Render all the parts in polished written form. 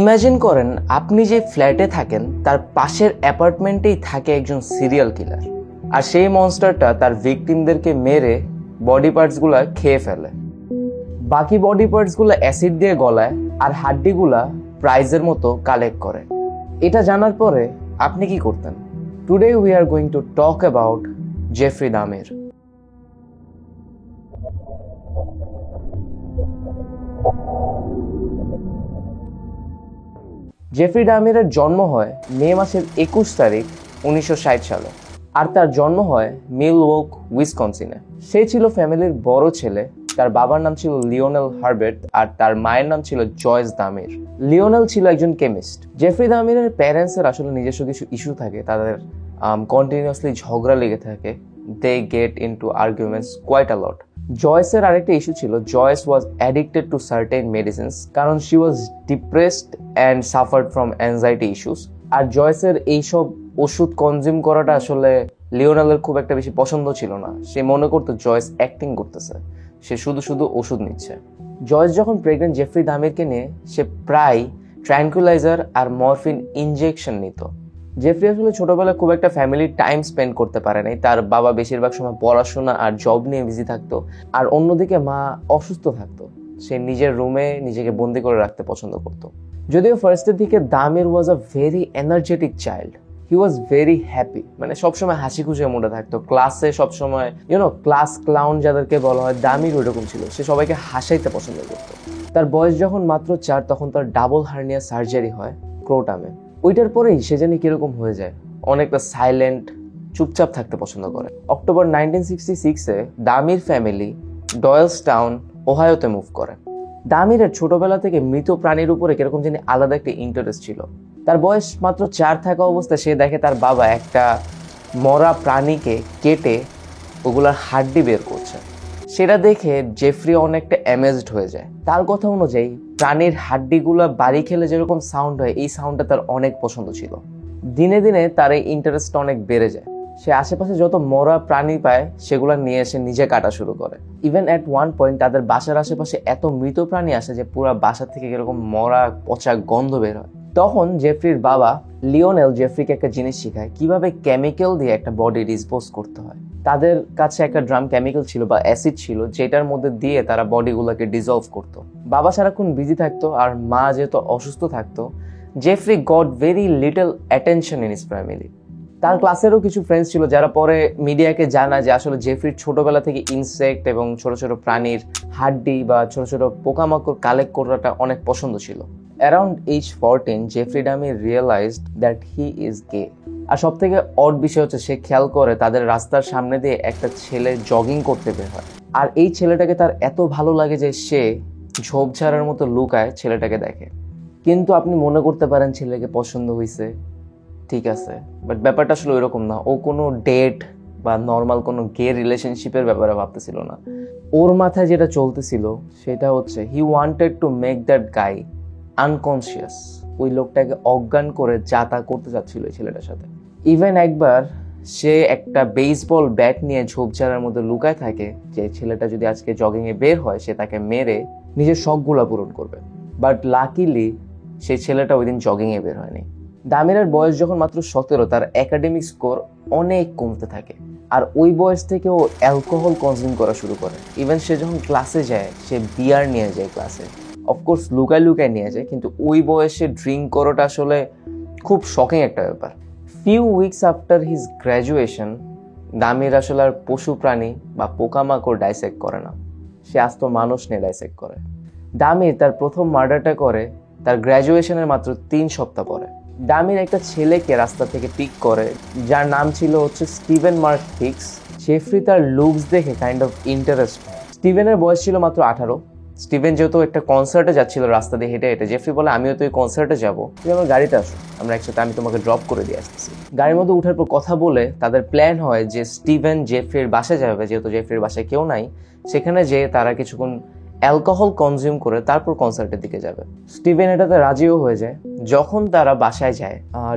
Imagine করেন আপনি যে ফ্ল্যাটে থাকেন তার পাশের অ্যাপার্টমেন্টেই থাকে একজন সিরিয়াল কিলার, আর সেই মনস্টারটা তার ভিকটিমদেরকে মেরে বডি পার্টসগুলা খেয়ে ফেলে। বাকি বডি পার্টসগুলো অ্যাসিড দিয়ে গলায় আর হাড্ডিগুলা প্রাইজের মতো কালেক্ট করে। এটা জানার পরে আপনি কি করতেন? Today we are going to talk about Jeffrey Dahmer. Jeffrey ডামেরের জন্ম হয় মে মাসের 21 তারিখ 1960 সালে, আর তার জন্ম হয় মিলওয়াকি, উইসকনসিনে। সে ছিল ফ্যামিলির বড় ছেলে। তার বাবার নাম ছিল লিওনেল হার্বার্ট আর তার মায়ের নাম ছিল জয়েস দামির। লিওনেল ছিল একজন কেমিস্ট। জেফরি দামিরের প্যারেন্টসের আসলে নিজস্ব কিছু ইস্যু থাকে, তাদের কন্টিনিউয়াসলি ঝগড়া লেগে থাকে। They get into arguments quite a lot. জয়েসের আরেকটা ইস্যু ছিল, Joyce was addicted to certain medicines, কারণ she was depressed and suffered from anxiety issues. আর জয়েসের এইসব ওষুধ কনজিউম করাটা আসলে লিওনেলের খুব একটা বেশি পছন্দ ছিল না। সে মনে করতো জয়েস অ্যাক্টিং করতেছে, সে শুধু শুধু ওষুধ নিচ্ছে। জয়েস যখন প্রেগনেন্ট জেফরি দামিরকে নিয়ে, সে প্রায় ট্র্যাঙ্কুলাইজার আর মরফিন ইনজেকশন নিত। জেফরি আসলে ছোটবেলায় খুব একটা ফ্যামিলি টাইম স্পেন্ড করতে পারে নাই। তার বাবা বেশিরভাগ সময় পড়াশোনা আর জব নিয়ে বিজি থাকতো, আর অন্যদিকে মা অসুস্থ থাকতো। সে নিজের রুমে নিজেকে বন্দি করে রাখতে পছন্দ করতো। যদিও ফার্স্টের দিকে Dahmer was a very energetic child. He was very happy, মানে সবসময় হাসি খুশি মুডে থাকতো। ক্লাসে সবসময় ক্লাস ক্লাউন যাদেরকে বলা হয়, দামির ওইরকম ছিল। সে সবাইকে হাসাইতে পছন্দ করতো। তার বয়স যখন মাত্র 4, তখন তার ডাবল হার্নিয়া সার্জারি হয় ক্রোটামে। ওইটার পরেই সে জানি কিরকম হয়ে যায়, অনেকটা সাইলেন্ট, চুপচাপ থাকতে পছন্দ করে। অক্টোবর 1966-এ দামির ফ্যামিলি ডয়েলসটাউন, ওহাইওতে মুভ করে। দামিরের ছোটবেলা থেকে মৃত প্রাণীর উপরে কিরকম জানি আলাদা একটা ইন্টারেস্ট ছিল। তার বয়স মাত্র 4 থাকা অবস্থায় সে দেখে তার বাবা একটা মরা প্রাণীকে কেটে ওগুলার হাড্ডি বের করছে। সেটা দেখে জেফরি অনেকটা অ্যামেজড হয়ে যায়। তার কথা অনুযায়ী প্রাণীর হাড্ডিগুলো বাড়ি খেলে যেরকম সাউন্ড হয়, এই সাউন্ডটা তার অনেক পছন্দ ছিল। দিনে দিনে তার এই ইন্টারেস্টটা অনেক বেড়ে যায়। সে আশেপাশে যত মরা প্রাণী পায় সেগুলো নিয়ে এসে নিজে কাটা শুরু করে। ইভেন অ্যাট ওয়ান পয়েন্ট তাদের বাসার আশেপাশে এত মৃত প্রাণী আসে যে পুরো বাসা থেকে এরকম মরা পচা গন্ধ বের হয়। তখন জেফরির বাবা লিওনেল জেফরিকে একটা জিনিস শেখায়, কিভাবে কেমিক্যাল দিয়ে একটা বডি ডিসপোজ করতে হয়। তাদের কাছে একটা ড্রাম কেমিক্যাল ছিল বা অ্যাসিড ছিল, যেটার মধ্যে দিয়ে তারা বডিগুলোকে ডিসলভ করতো। বাবা সারাক্ষণ বিজি থাকতো আর মা যেহেতু অসুস্থ থাকতো, Jeffrey goat very little attention in his family. তার ক্লাসেরও কিছু ফ্রেন্ডস ছিল যারা পরে মিডিয়াকে জানায় যে আসলে জেফরির ছোটবেলা থেকে ইনসেক্ট এবং ছোট ছোট প্রাণীর হাড্ডি বা ছোট ছোট পোকামাকড় কালেক্ট করাটা অনেক পছন্দ ছিল। Around age 14, Jeffrey Dahmer realised that he is gay. আর সব থেকে অড বিষয় হচ্ছে, সে খেয়াল করে তাদের রাস্তার সামনে দিয়ে একটা ছেলে জগিং করতে বের হয়। আর এই ছেলেটাকে তার এত ভালো লাগে যে সে ঝোপঝাড়ের মতো লুকায় ছেলেটাকে দেখে। কিন্তু আপনি মনে করতে পারেন ছেলেকে পছন্দ হয়েছে, ঠিক আছে, বাট ব্যাপারটা আসলে ওইরকম না। ও কোনো ডেট বা নর্মাল কোনো গে রিলেশনশিপের ব্যাপারে ভাবতেছিল না। ওর মাথায় যেটা চলতেছিল সেটা হচ্ছে, he wanted to make that guy unconscious. ওই লোকটাকে অজ্ঞান করে যা তা করতে চাচ্ছিল এই ছেলেটার সাথে। ইভেন একবার সে একটা বেসবল ব্যাট নিয়ে ঝোপঝাড়ের মধ্যে লুকায় থাকে, যে ছেলেটা যদি আজকে জগিংয়ে বের হয় সে তাকে মেরে নিজের শখগুলা পূরণ করবে। বাট লাকিলি সেই ছেলেটা ওই দিন জগিংয়ে বের হয়নি। দামিরের বয়স যখন মাত্র 17, তার একাডেমিক স্কোর অনেক কমতে থাকে। আর ওই বয়স থেকে ও অ্যালকোহল কনজিউম করা শুরু করে। ইভেন সে যখন ক্লাসে যায়, সে বিয়ার নিয়ে যায় ক্লাসে। অফকোর্স লুকায় লুকায় নিয়ে যায়, কিন্তু ওই বয়সে ড্রিঙ্ক করাটা আসলে খুব শকিং একটা ব্যাপার। Few weeks after his graduation, Dahmer আসলে আর পশু প্রাণী বা পোকামাকড় ডাইসেক্ট করে না, সে আস্ত মানুষ নিয়ে ডাইসেক্ট করে। দামির তার প্রথম মার্ডারটা করে তার গ্র্যাজুয়েশনের মাত্র 3 সপ্তাহ পরে। দামির একটা ছেলেকে রাস্তা থেকে পিক করে, যার নাম ছিল স্টিভেন মার্ক হিক্স। জেফরি তার লুকস দেখে কাইন্ড অফ ইন্টারেস্ট। স্টিভেনের বয়স ছিল মাত্র 18। স্টিভেন যেহেতু একটা কনসার্টে যাচ্ছিল রাস্তা দিয়ে হেঁটে হেঁটে, জেফরি বলে, আমিও তো এই কনসার্টে যাবো, তুমি আমার গাড়িতে আসো, আমরা একসাথে, আমি তোমাকে ড্রপ করে দিয়ে আসতেছি। গাড়ির মধ্যে উঠার পর কথা বলে তাদের প্ল্যান হয় যে স্টিভেন জেফরির বাসায় যাবে, যেহেতু জেফরির বাসায় কেউ নাই। সেখানে যেয়ে তারা কিছুক্ষণ অ্যালকোহল কনজিউম করে তারপর কনসার্টের দিকে যাবে। স্টিভেন এটাতে রাজিও হয়ে যায়। যখন তারা বাসায় যায়,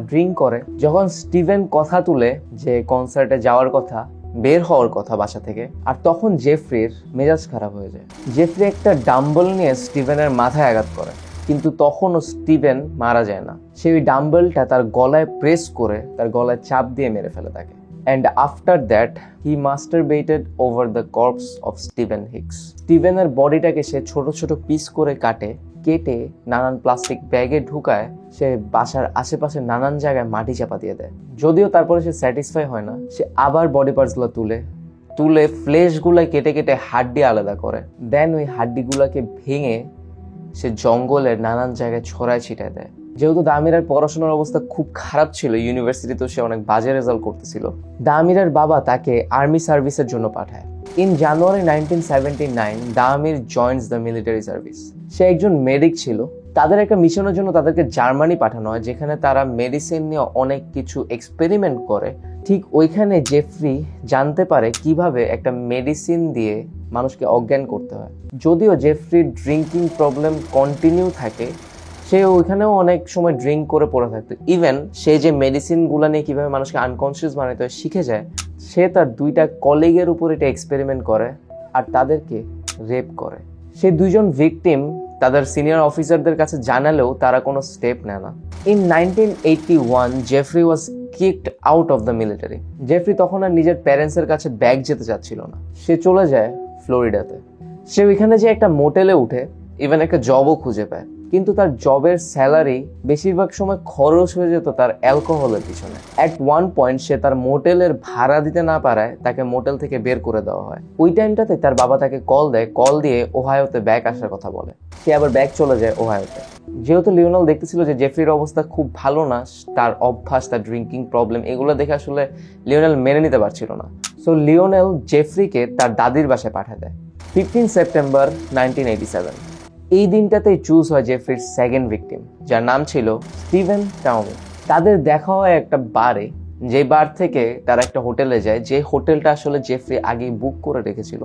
ড্রিঙ্ক করে, যখন স্টিভেন কথা তুলে যে কনসার্টে যাওয়ার কথা, বের হওয়ার কথা বাসা থেকে, আর তখন জেফরির মেজাজ খারাপ হয়ে যায়। জেফরি একটা ডাম্বল নিয়ে স্টিভেনের মাথায় আঘাত করে। কিন্তু তখনও স্টিভেন মারা যায় না। সে ওই ডাম্বেলটা তার গলায় প্রেস করে তার গলায় চাপ দিয়ে মেরে ফেলে তাকে। And after that he masturbated over the corpse of Steven Hicks. স্টিভেনের বডিটাকে সে ছোট ছোট পিস করে কেটে নানান প্লাস্টিক ব্যাগে ঢুকায় সে বাসার আশেপাশে নানান জায়গায় মাটি চাপা দিয়ে দেয়। যদিও তারপরে সে স্যাটিসফাই হয় না, সে আবার বডি পার্টসগুলো তুলে ফ্লেশগুলো কেটে হাড্ডি আলাদা করে। দেন ওই হাড্ডিগুলোকে ভেঙে সে জঙ্গলের নানান জায়গায় ছড়ায় ছিটায় দেয়। যেহেতু দামিরার পড়াশোনার অবস্থা খুব খারাপ ছিল, ইউনিভার্সিটিতেও সে অনেক বাজে রেজাল্ট করতেছিল, দামিরার বাবা তাকে আর্মি সার্ভিসের জন্য পাঠায়। In January 1979 Dahmer joints the military service. সে একজন মেডিক ছিল। তাদের একটা মিশনের জন্য তাদেরকে জার্মানি পাঠানো হয়, যেখানে তারা মেডিসিন নিয়ে অনেক কিছু এক্সপেরিমেন্ট করে। ঠিক ওইখানে জেফ্রি জানতে পারে কিভাবে একটা মেডিসিন দিয়ে মানুষকে অজ্ঞান করতে হয়। যদিও জেফ্রির ড্রিঙ্কিং প্রবলেম কন্টিনিউ থাকে, সে ওইখানেও অনেক সময় ড্রিঙ্ক করে পড়ে থাকতো। ইভেন সে যে মেডিসিনগুলো নিয়ে কিভাবে মানুষকে আনকনসিয়াস বানাতে হয় শিখে যায়। সে তার 2টা কলিগের উপর এটা এক্সপেরিমেন্ট করে আর তাদেরকে রেপ করে। সে 2জন ভিকটিম তাদের সিনিয়র অফিসারদের কাছে জানালেও তারা কোনো স্টেপ নেয় না। In 1981 Jeffrey was kicked out of the military. Jeffrey তখন আর নিজের প্যারেন্টসের কাছে ব্যাক যেতে চাচ্ছিল না। সে চলে যায় ফ্লোরিডাতে। সে ওইখানে যে একটা মোটেলে উঠে, ইভেন একটা জবও খুঁজে পায়। কিন্তু তার জবের স্যালারি বেশিরভাগ সময় খরচ হয়ে যেত তার অ্যালকোহলের পিছনে। অ্যাট ওয়ান পয়েন্ট সে তার মোটেলের ভাড়া দিতে না পারায় তাকে মোটেল থেকে বের করে দেওয়া হয়। ওই টাইমটাতে তার বাবা তাকে কল দিয়ে ওহায়োতে ব্যাক আসার কথা বলে। সে আবার ব্যাক চলে যায় ওহায়োতে। যেহেতু লিওনেল দেখতেছিল যে জেফ্রির অবস্থা খুব ভালো না, তার অভ্যাস, তার ড্রিঙ্কিং প্রবলেম, এগুলো দেখে আসলে লিওনেল মেনে নিতে পারছিল না। সো লিওনেল জেফ্রিকে তার দাদির বাসায় পাঠিয়ে দেয়। 15 সেপ্টেম্বর 1987 এই দিনটাতেই চুজ হয় জেফ্রির সেকেন্ড ভিকটিম, যার নাম ছিল স্টিভেন টাউমি। তাদের দেখা হয় একটা বারে, যে বার থেকে তারা একটা হোটেলে যায়, যে হোটেলটা আসলে জেফ্রি আগেই বুক করে রেখেছিল,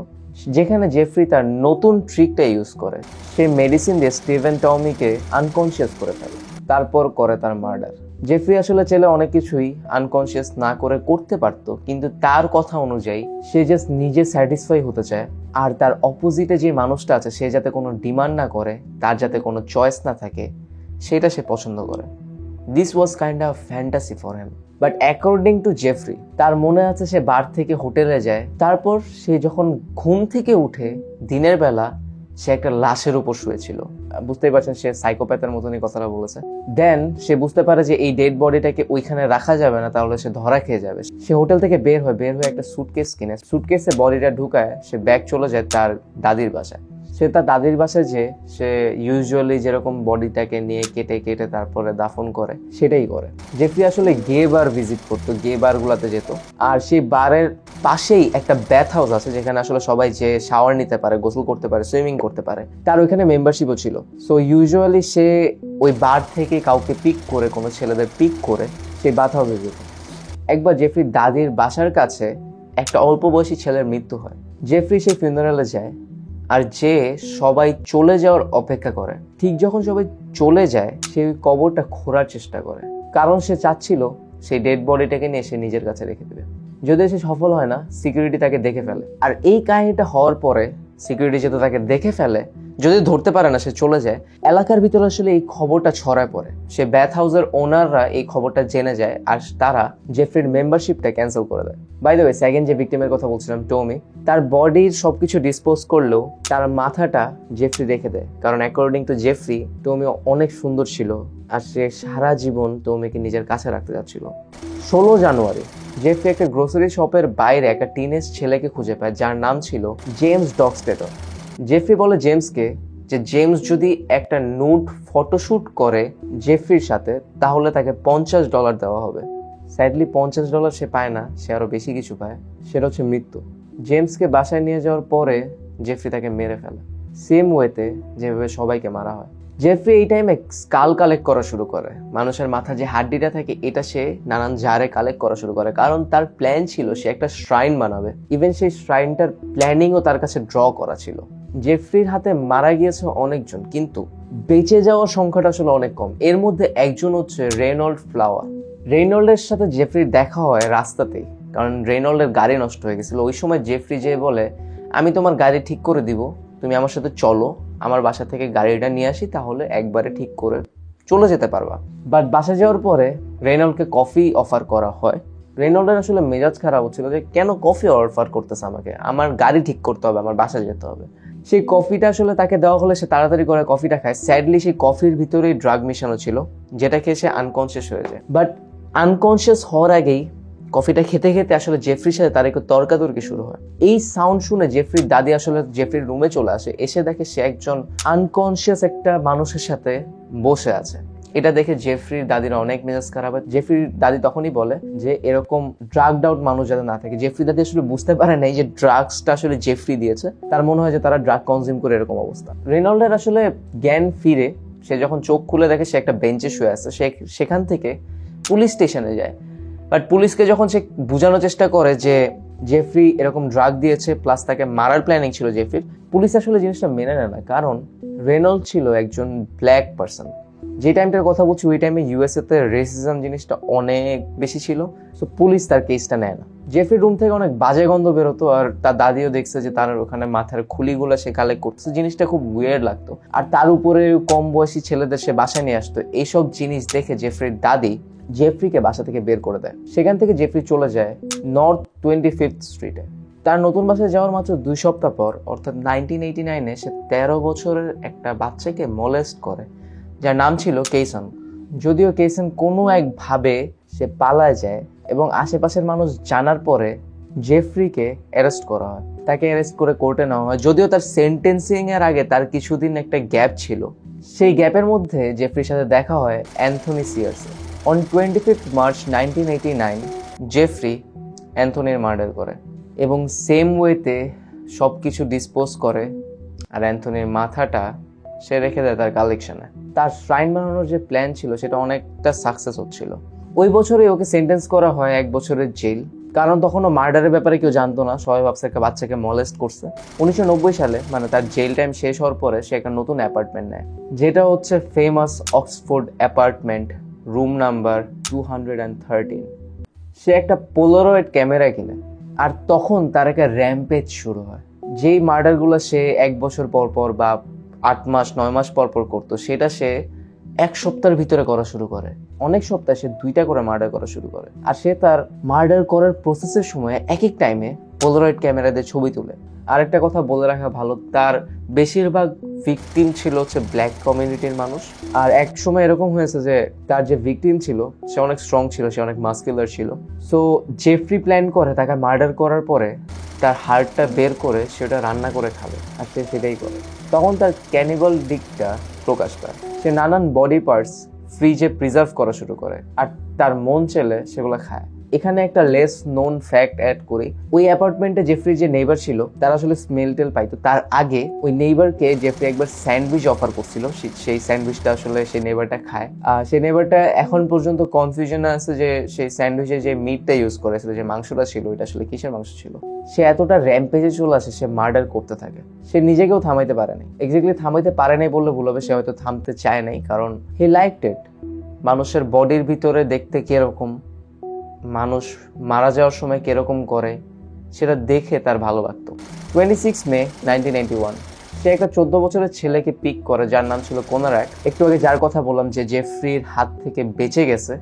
যেখানে জেফ্রি তার নতুন ট্রিকটা ইউজ করে। সে মেডিসিন দিয়ে স্টিভেন টাউমিকে আনকনসিয়াস করে ফেলে, তারপর করে তার মার্ডার। জেফ্রি আসলে চাইলে অনেক কিছুই আনকনসিয়াস না করে করতে পারত, কিন্তু তার কথা অনুযায়ী সে জাস্ট নিজে স্যাটিসফাই হতে চায়, আর তার অপোজিটে যে মানুষটা আছে সে যাতে কোনো ডিমান্ড না করে, তার যাতে কোনো চয়েস না থাকে, সেটা সে পছন্দ করে। This was kind of fantasy for him. But according to Jeffrey, তার মনে আছে সে বার থেকে হোটেলে যায়, তারপর সে যখন ঘুম থেকে উঠে দিনের বেলা সে একটা লাশের উপর শুয়েছিল। বুঝতেই পারছেন সে সাইকোপ্যাথের মতনই কথাটা বলেছে। দেন সে বুঝতে পারে যে এই ডেড বডিটাকে ওইখানে রাখা যাবে না, তাহলে সে ধরা খেয়ে যাবে। সে হোটেল থেকে বের হয়ে একটা সুটকেস কিনে সুটকেসে বডিটা ঢুকায় সে ব্যাগ চলে যায় তার দাদির বাসায়। সে তার দাদির বাসায় যে সে ইউজুয়ালি যেরকম বডিটাকে নিয়ে কেটে তারপরে দাফন করে সেটাই করে। জেফ্রি আসলে গে বার ভিজিট করতো, গে বার গুলাতে যেত। আর সেই বারের পাশেই একটা ব্যাথ হাউস আছে, যেখানে আসলে সবাই যে শাওয়ার নিতে পারে, গোসল করতে পারে, সুইমিং করতে পারে। তার ওইখানে মেম্বারশিপও ছিল। সো ইউজুয়ালি সে ওই বার থেকে কাউকে পিক করে, কোনো ছেলেদের পিক করে সেই ব্যাথ হাউসে যেত। একবার জেফ্রির দাদির বাসার কাছে একটা অল্প বয়সী ছেলের মৃত্যু হয়। জেফ্রি সেই ফিউনারালে যায়, আর যে সবাই চলে যাওয়ার অপেক্ষা করে। ঠিক যখন সবাই চলে যায়, সে ওই কবরটা খোঁড়ার চেষ্টা করে, কারণ সে চাচ্ছিল সেই ডেড বডিটাকে নিয়ে সে নিজের কাছে রেখে দেবে। যদিও সে সফল হয় না, সিকিউরিটি তাকে দেখে ফেলে। আর এই কাহিনীটা হওয়ার পরে সিকিউরিটি যেহেতু তাকে দেখে ফেলে, যদি ধরতে পারে না, সে চলে যায়। এলাকার ভিতরে আসলে এই খবরটা ছড়ায় পড়ে। সে ব্যাথ হাউসের ওনাররা এই খবরটা জেনে যায়, আর তারা জেফ্রির মেম্বারশিপটা ক্যান্সেল করে দেয়। বাই দ্য ওয়ে, সেকেন্ড যে ভিক্টিমের কথা বলছিলাম, টমি, তার বডির সবকিছু ডিসপোজ করলেও তার মাথাটা জেফ্রি রেখে দেয়, কারণ অ্যাকর্ডিং টু জেফ্রি টমি অনেক সুন্দর ছিল, আর সে সারা জীবন টমিকে নিজের কাছে রাখতে যাচ্ছিল। 16 জানুয়ারি জেফ্রি একটা গ্রোসারি শপের বাইরে একটা টিনেজ ছেলেকে খুঁজে পায়, যার নাম ছিল জেমস ডক্সটেটর। জেফ্রি বলে জেমসকে যে জেমস যদি একটা নুড ফটোশুট করে জেফ্রির সাথে, তাহলে তাকে $50 দেওয়া হবে। স্যাডলি $50 সে পায় না, সে আরো বেশি কিছু পায়, সেটা হচ্ছে মৃত্যু। জেমসকে বাসায় নিয়ে যাওয়ার পরে জেফ্রি তাকে মেরে ফেলে, সেম ওয়েতে যেভাবে সবাইকে মারা হয়। জেফ্রি এই টাইমে স্কাল কালেক্ট করা শুরু করে। মানুষের মাথা যে হাড্ডিটা থাকে, এটা সে নানান জারে কালেক্ট করা শুরু করে, কারণ তার প্ল্যান ছিল সে একটা শ্রাইন বানাবে। ইভেন সেই শ্রাইনটার প্ল্যানিংও তার কাছে ড্র করা ছিল। জেফ্রির হাতে মারা গিয়েছে অনেকজন, কিন্তু বেঁচে যাওয়ার সংখ্যাটা আসলে অনেক কম। এর মধ্যে একজন হচ্ছে রেনল্ড ফ্লাওয়ার। রেনল্ডের সাথে জেফ্রির দেখা হয় রাস্তাতেই, কারণ রেনল্ডের গাড়ি নষ্ট হয়ে গেছিল। ওই সময় জেফ্রি যে বলে, আমি তোমার গাড়ি ঠিক করে দিব, তুমি আমার সাথে চলো, আমার বাসা থেকে গাড়িটা নিয়ে আসি, তাহলে একবারে ঠিক করে চলে যেতে পারবা। বাট বাসা যাওয়ার পরে রেনল্ডকে কফি অফার করা হয়। রেনল্ডের আসলে মেজাজ খারাপ হচ্ছিল যে কেন কফি অফার করতেছে আমাকে, আমার গাড়ি ঠিক করতে হবে, আমার বাসা যেতে হবে। সেই কফিটা আসলে তাকে দেওয়া হলে সে তাড়াতাড়ি করে কফিটা খায়। স্যাডলি সেই কফির ভিতরেই ড্রাগ মিশানো ছিল, যেটা খেয়ে সে আনকনসিয়াস হয়ে যায়। বাট আনকনসিয়াস হওয়ার আগেই কফিটা খেতে খেতে আসলে জেফরির সাথে তার একটু তর্কাতর্কি শুরু হয়। এই সাউন্ড শুনে জেফরির দাদি আসলে জেফরির রুমে চলে আসে। এসে দেখে সে একজন আনকনসিয়াস একটা মানুষের সাথে বসে আছে। এটা দেখে জেফরির দাদির অনেক মেজাজ খারাপ হয়। জেফরির দাদি তখনই বলে যে এরকম ড্রাগড আউট মানুষ যাতে না থাকে। জেফরির দাদি আসলে বুঝতে পারে নাই যে ড্রাগসটা আসলে জেফরি দিয়েছে, তার মনে হয় যে তারা ড্রাগ কনজিউম করে এরকম অবস্থা। রেনল্ডের আসলে জ্ঞান ফিরে, সে যখন চোখ খুলে দেখে সে একটা বেঞ্চে শুয়ে আছে। সেখান থেকে পুলিশ স্টেশনে যায়। বাট পুলিশকে যখন সে বোঝানোর চেষ্টা করে যে জেফরি এরকম ড্রাগ দিয়েছে প্লাস তাকে মারার প্ল্যানিং ছিল জেফরির, পুলিশ আসলে জিনিসটা মেনে নেয় না, কারণ রেনল্ড ছিল একজন ব্ল্যাক পার্সন। যে টাইমটার কথা বলছি ওই টাইমে ইউএসএ তে রেসিজম জিনিসটা অনেক বেশি ছিল, সো পুলিশ তার কেসটা নেয় না। জেফরির রুম থেকে অনেক বাজে গন্ধ বেরোতো, আর তার দাদিও দেখছে যে তার ওখানে মাথার খুলিগুলো সে কালেক্ট করতেছে। জিনিসটা খুব উইয়ার্ড লাগতো। আর তার উপরে কম বয়সী ছেলেদের সে বাসায় নিয়ে আসতো। এইসব জিনিস দেখে জেফরির দাদি জেফরিকে বাসা থেকে বের করে দেয়। সেখান থেকে জেফরি চলে যায় নর্থ 25th স্ট্রিটে। তার নতুন বাসায় যাওয়ার মাত্র 2 সপ্তাহ পর, অর্থাৎ 1989-এ সে 13 বছরের একটা বাচ্চাকে মলেস্ট করে, যার নাম ছিল কেইসন। যদিও কেইসন কোনো একভাবে সে পালায় যায় এবং আশেপাশের মানুষ জানার পরে জেফরিকে অ্যারেস্ট করা হয়। তাকে অ্যারেস্ট করে কোর্টে নেওয়া হয়। যদিও তার সেন্টেন্সিং এর আগে তার কিছুদিন একটা গ্যাপ ছিল। সেই গ্যাপের মধ্যে জেফরির সাথে দেখা হয় অ্যান্থনি সিয়ার্সের। অন 25 মার্চ 1989 জেফরি অ্যান্থনির মার্ডার করে এবং সেম ওয়েতে সব কিছু ডিসপোজ করে, আর অ্যান্থনির মাথাটা সে রেখে দেয় তার কালেকশনে। তার শ্রাইন বানানোর যে প্ল্যান ছিল সেটা অনেকটা সাকসেস হচ্ছিল। ওই বছরে ওকে সেন্টেন্স করা হয় 1 বছরের জেল, কারণ তখনও মার্ডারের ব্যাপারে কেউ জানতো না, সবাই ভাবছে একটা বাচ্চাকে মলেস্ট করছে। 1990 সালে, মানে তার জেল টাইম শেষ হওয়ার পরে, সে একটা নতুন অ্যাপার্টমেন্ট নেয়, যেটা হচ্ছে famous Oxford apartment, room number 213। সে একটা পোলারয়েড ক্যামেরা কিনে, আর তখন তার একটা র্যাম্পেজ শুরু হয়। যেই মার্ডারগুলো সে 1 বছর পর পর বা 8 মাস 9 মাস পর পর করতো, সেটা সে 1 সপ্তাহের ভিতরে করা শুরু করে। অনেক সপ্তাহে সে 2টা করে মার্ডার করা শুরু করে। আর সে তার মার্ডার করার প্রসেসের সময় এক এক টাইমে পোলারয়েড ক্যামেরা দিয়ে ছবি তুলে। আরেকটা কথা বলে রাখা ভালো, তার বেশিরভাগ ভিকটিম ছিল হচ্ছে ব্ল্যাক কমিউনিটির মানুষ। আর এক সময় এরকম হয়েছে যে তার যে ভিকটিম ছিল সে অনেক স্ট্রং ছিল, সে অনেক মাস্কুলার ছিল। সো জেফরি প্ল্যান করে তাকে মার্ডার করার পরে তার হার্টটা বের করে সেটা রান্না করে খাবে, আর সে সেটাই করে। তখন তার ক্যানিবাল দিকটা প্রকাশ পায়। সে নানান বডি পার্টস ফ্রিজে প্রিজার্ভ করা শুরু করে, আর তার মন চেলে সেগুলো খায়। এখানে একটা লেস নোন ফ্যাক্ট অ্যাড করি, ওই অ্যাপার্টমেন্টে জেফরি যে নেইবার ছিল তার আসলে স্মেল টেল পাইতো। তার আগে ওই নেইবারকে জেফরি একবার স্যান্ডউইচ অফার করছিল, সেই স্যান্ডউইচটা আসলে সেই নেইবারটা খায়। সেই নেইবারটা এখন পর্যন্ত কনফিউশন আছে যে সেই স্যান্ডউইচে যে মিটটা ইউজ করেছিল, যে মাংসটা ছিল, ওইটা আসলে কিসের মাংস ছিল। সে এতটা র্যাম্পেজে চলে আসে, সে মার্ডার করতে থাকে। সে নিজেকেও থামাইতে পারে নাই। এক্স্যাক্টলি থামাইতে পারে নাই বললে ভুল হবে, সে হয়তো থামতে চায় নাই, কারণ হি লাইকড ইট। মানুষের বডির ভিতরে দেখতে কিরকম, মানুষ মারা যাওয়ার সময় কিরকম করে, সেটা দেখে তার ভালো লাগতো। 26 মে 1991 সে একটা 14 বছরের ছেলেকে পিক করে, যার নাম ছিল কোনারাক। একটু আগে যার কথা বললাম যে জেফরির হাত থেকে বেঁচে গেছে,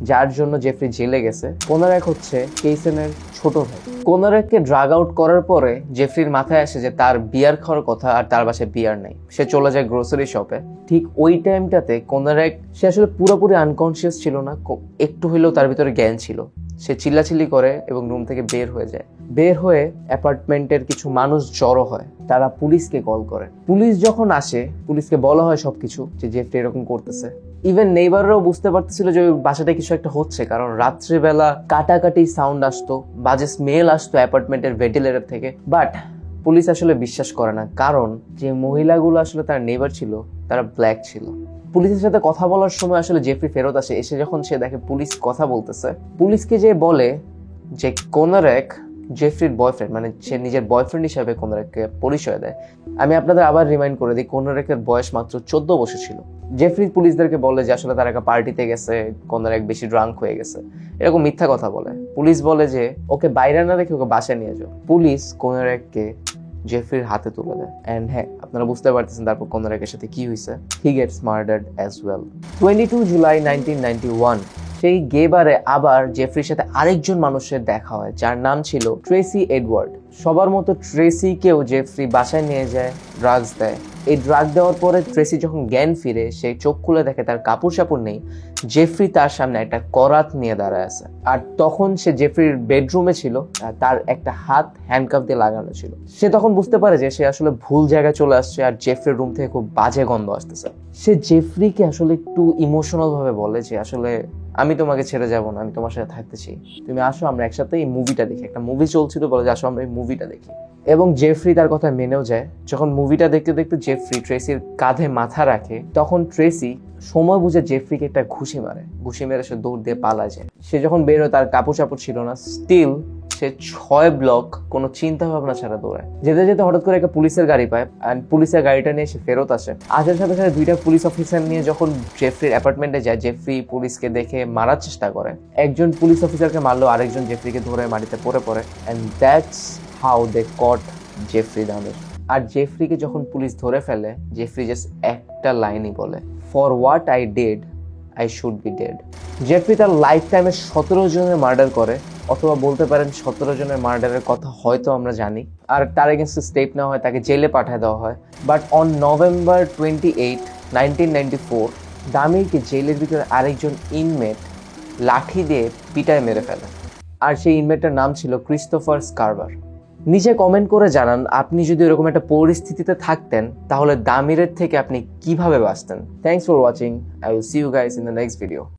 যার জন্য জেফরি জেলে গেছে, কোনারাক হচ্ছে কেইসনের ছোট ভাই। কোনারাককে ড্রাগ আউট করার পরে জেফরির মাথায় আসে যে তার বিয়ার খাওয়ার কথা, আর তার বাসায় বিয়ার নেই। সে চলে যায় গ্রোসারি শপে। ঠিক ওই টাইমটাতে কোনারাক, সে আসলে পুরোপুরি আনকনসিয়াস ছিল না, একটু হইলেও তার ভিতরে জ্ঞান ছিল। সে চিল্লাচিল্লি করে এবং রুম থেকে বের হয়ে যায়। বের হয়ে অ্যাপার্টমেন্টের কিছু মানুষ জড়ো হয়, তারা পুলিশকে কল করে। পুলিশ যখন আসে, পুলিশকে বলা হয় সবকিছু, যে জেফরি এরকম করতেছে। ইভেন নেইবাররাও বুঝতে পারতেছিল যে ওই বাসাটা কিছু একটা হচ্ছে, কারণ রাত্রিবেলা কাটাকাটি সাউন্ড আসতো, বাজে স্মেল আসতো অ্যাপার্টমেন্টের ভেন্টিলেটর থেকে। বাট পুলিশ আসলে বিশ্বাস করে না, কারণ যে মহিলাগুলো আসলে তার নেইবার ছিল তারা ব্ল্যাক ছিল। পুলিশের সাথে কথা বলার সময় আসলে জেফরি ফেরত আসে। এসে যখন সে দেখে পুলিশ কথা বলতেছে, পুলিশকে যে বলে যে কোনারাক জেফরির বয়ফ্রেন্ড, মানে সে নিজের বয়ফ্রেন্ড হিসাবে কোনারাককে পরিচয় দেয়। আমি আপনাদের আবার রিমাইন্ড করে দিই, কোনারাকের বয়স মাত্র 14 বছর ছিল। জেফরি পুলিশদেরকে বলে যে আসলে তার একটা পার্টিতে গেছে, কোনারাক বেশি ড্রাঙ্ক হয়ে গেছে, এরকম মিথ্যা কথা বলে। পুলিশ বলে যে ওকে বাইরে না রেখে ওকে বাসায় নিয়ে যাও। পুলিশ কোনারাককে জেফরির হাতে তুলে দেয়। অ্যান্ড হ্যাঁ, আপনারা বুঝতে পারতেছেন তারপর কনরেকের সাথে কি হয়েছে। He gets murdered as well. 22 July 1991 সেই গে বারে আবার জেফরির সাথে আরেকজন মানুষের দেখা হয় যার নাম ছিল ট্রেসি এডওয়ার্ড। সবার মতো ট্রেসিকেও জেফরি বাসায় নিয়ে যায়, ড্রাগস দেয়। এই ড্রাগ দেওয়ার পরে ট্রেসি যখন জ্ঞান ফিরে, সেই চোখ খুলে দেখে তার কাপড় সাপড় নেই। জেফরি তার সামনে একটা করাত নিয়ে দাঁড়ায় আছে, আর তখন সে জেফরির বেডরুমে ছিল, তার একটা হাত হ্যান্ডকাফ দিয়ে লাগানো ছিল। সে তখন বুঝতে পারে যে সে আসলে ভুল জায়গায় চলে আসছে, আর জেফরির রুম থেকে খুব বাজে গন্ধ আসতেছে। সে জেফরিকে আসলে একটু ইমোশনাল ভাবে বলে যে আসলে আমি তোমাকে ছেড়ে যাবো না, আমি তোমার সাথে থাকতে চাই, তুমি আসো আমরা একসাথে এই মুভিটা দেখি। একটা মুভি চলছিল, বলে যে আসো আমরা এই মুভিটা দেখি। এবং জেফরি তার কথা মেনেও যায়। যখন মুভিটা দেখতে দেখতে জেফরি ট্রেসির কাঁধে মাথা রাখে, তখন ট্রেসি সময় বুঝে জেফরিকে একটা ঘুষি মারে। ঘুষি মেরে সে দৌড় দিয়ে পালা যায়। সে যখন বের হয় তার কাপড় চাপড় ছিল না, স্টিল সে 6 ব্লক কোনো চিন্তা ভাবনা ছাড়া দৌড়ায়। যেতে যেতে হঠাৎ করে একটা পুলিশের গাড়ি পায়, আর পুলিশের গাড়িটা নিয়ে সে ফেরত আসে। আসার সাথে সাথে 2টা পুলিশ অফিসার নিয়ে যখন জেফরির অ্যাপার্টমেন্টে যায়, জেফরি পুলিশকে দেখে মারার চেষ্টা করে। একজন পুলিশ অফিসারকে মারলো, আরেকজন জেফরিকে ধরে মাটিতে পড়ে। And that's how they caught Jeffrey Dahmer. আর জেফরিকে যখন পুলিশ ধরে ফেলে, জেফরি জাস্ট একটা লাইনই বলে, for what I did I should be dead. Jeffrey তার লাইফ টাইমে 17 জনের মার্ডার করে, অথবা বলতে পারেন 17 জনের মার্ডারের কথা হয়তো আমরা জানি। আর তার এগেনস্টে স্টেপ নেওয়া হয়, তাকে জেলে পাঠিয়ে দেওয়া হয়। বাট অন নভেম্বর 28, 1994 দামিরকে জেলের ভিতরে আরেকজন ইনমেট লাঠি দিয়ে পিটায় মেরে ফেলে। আর সেই ইনমেটটার নাম ছিল ক্রিস্টোফার স্কারবার। নিচে কমেন্ট করে জানান, আপনি যদি এরকম একটা পরিস্থিতিতে থাকতেন তাহলে দামিরের থেকে আপনি কিভাবে বাঁচতেন। Thanks for watching. I will see you guys in the next video.